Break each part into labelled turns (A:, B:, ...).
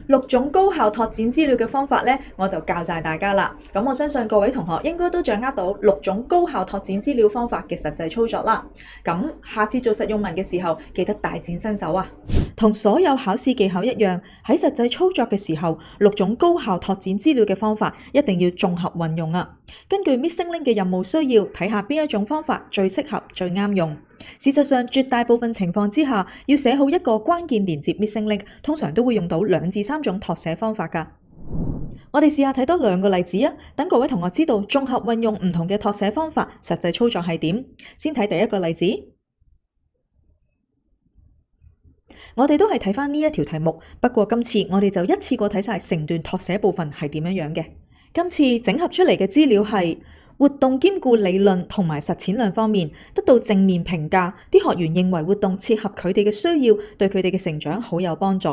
A: 6種高效拓展資料嘅方法呢，我就教晒大家啦。咁我相信各位同學應該都掌握到6種高效拓展資料方法嘅實際操作啦。咁下次做實用文嘅時候，記得大展身手啊！同所有考試技巧一樣，喺實際操作嘅時候，6種高效拓展資料嘅方法一定要綜合運用啊。根據 Missing Link 嘅任務需要，睇下邊一種方法最適合、最啱用。事實上，絕大部分情況之下，要寫好一個關鍵連接 Missing Link，通常都會用到2至3種拓寫方法㗎。我哋試下睇多2個例子啊，等各位同學知道綜合運用唔同嘅拓寫方法，實際操作係點。先睇第一個例子，我哋都係睇返呢一條題目，不過今次我哋就一次過睇晒成段拓寫部分係點樣嘅。今次整合出嚟嘅資料係活動兼顧理論同埋實踐兩方面，得到正面評價。啲學員認為活動切合佢哋嘅需要，對佢哋嘅成長好有幫助。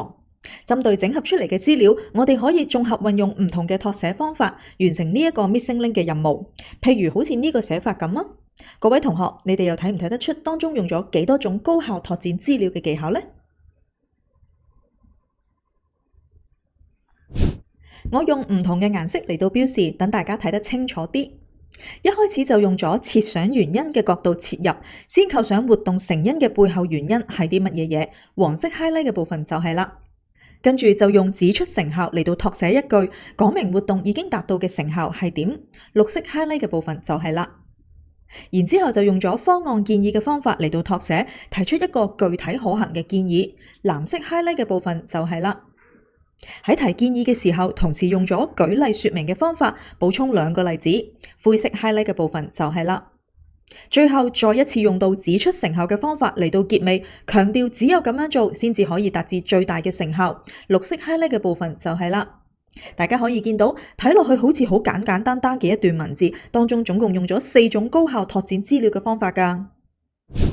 A: 針對整合出嚟嘅資料，我哋可以綜合運用唔同嘅拓寫方法，完成呢一個 Missing Link 嘅任務。譬如好似呢個寫法咁啊，各位同學，你哋又睇唔睇得出當中用咗幾多種高效拓展資料嘅技巧呢？我用唔同嘅顏色嚟到標示，等大家睇得清楚啲。一開始就用咗設想原因嘅角度切入，先構想活動成因嘅背後原因係啲乜嘢，黃色 highlight 嘅部分就係啦。跟住就用指出成效嚟到拓寫一句，講明活動已經達到嘅成效係點，綠色 highlight 嘅部分就係啦。然之後就用咗方案建議嘅方法嚟到拓寫，提出一個具體可行嘅建議，藍色 highlight 嘅部分就係啦。喺提建議嘅時候，同時用咗舉例說明嘅方法，補充2個例子，灰色 highlight 嘅部分就係啦。最後再一次用到指出成效嘅方法嚟到結尾，強調只有咁樣做先至可以達至最大嘅成效，綠色 highlight 嘅部分就係啦。大家可以見到，睇落去好似好簡簡單單嘅一段文字，當中總共用咗4種高效拓展資料嘅方法㗎。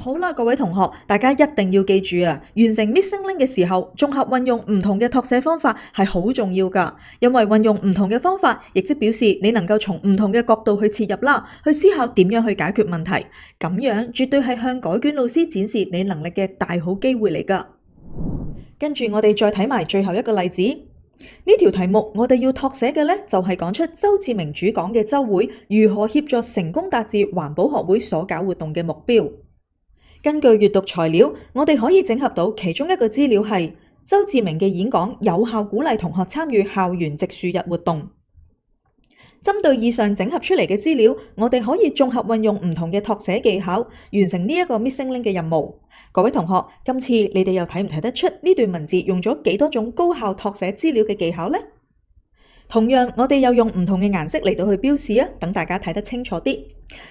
A: 好啦，各位同學，大家一定要記住啊！完成 Missing Link 嘅時候，綜合運用唔同嘅拓寫方法係好重要㗎，因為運用唔同嘅方法，亦即表示你能夠從唔同嘅角度去切入啦，去思考點樣去解決問題。咁樣絕對係向改卷老師展示你能力嘅大好機會嚟㗎。跟住我哋再睇埋最後一個例子，呢條題目我哋要拓寫嘅呢，就係講出周志明主講嘅週會如何協助成功達至環保學會所搞活動嘅目標。根據閱讀材料，我哋可以整合到其中一個資料係周志明嘅演講有效鼓勵同學參與校園植樹日活動。針對以上整合出嚟嘅資料，我哋可以綜合運用唔同嘅拓寫技巧，完成呢一個 Missing Link 嘅任務。各位同學，今次你哋又睇唔睇得出呢段文字用咗幾多種高效拓寫資料嘅技巧呢？同樣，我哋又用唔同嘅顏色嚟到去標示啊，等大家睇得清楚啲。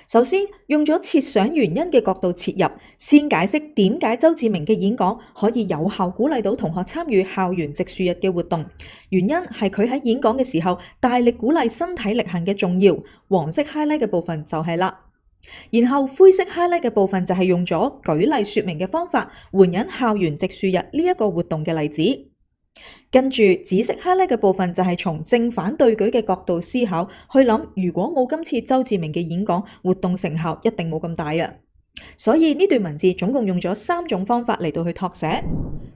A: 首先，用咗設想原因嘅角度切入，先解釋點解周志明嘅演講可以有效鼓勵到同學參與校園植樹日嘅活動。原因係佢喺演講嘅時候大力鼓勵身體力行嘅重要，黃色 highlight 嘅部分就係啦。然後灰色 highlight 嘅部分就係用咗舉例說明嘅方法，援引校園植樹日呢一個活動嘅例子。跟住紫色 highlight 嘅部分就係從正反對舉嘅角度思考，去諗如果冇今次周志明嘅演講，活動成效一定冇咁大啊。所以呢段文字總共用咗3種方法嚟到去拓寫。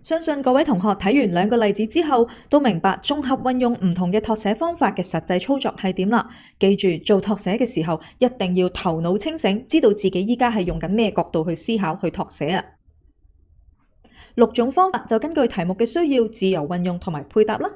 A: 相信各位同學睇完2個例子之後，都明白綜合運用唔同嘅拓寫方法嘅實際操作係點啦。記住做拓寫嘅時候，一定要頭腦清醒，知道自己依家係用緊咩角度去思考去拓寫啊。6種方法就根據題目嘅需要自由運用同埋配搭啦。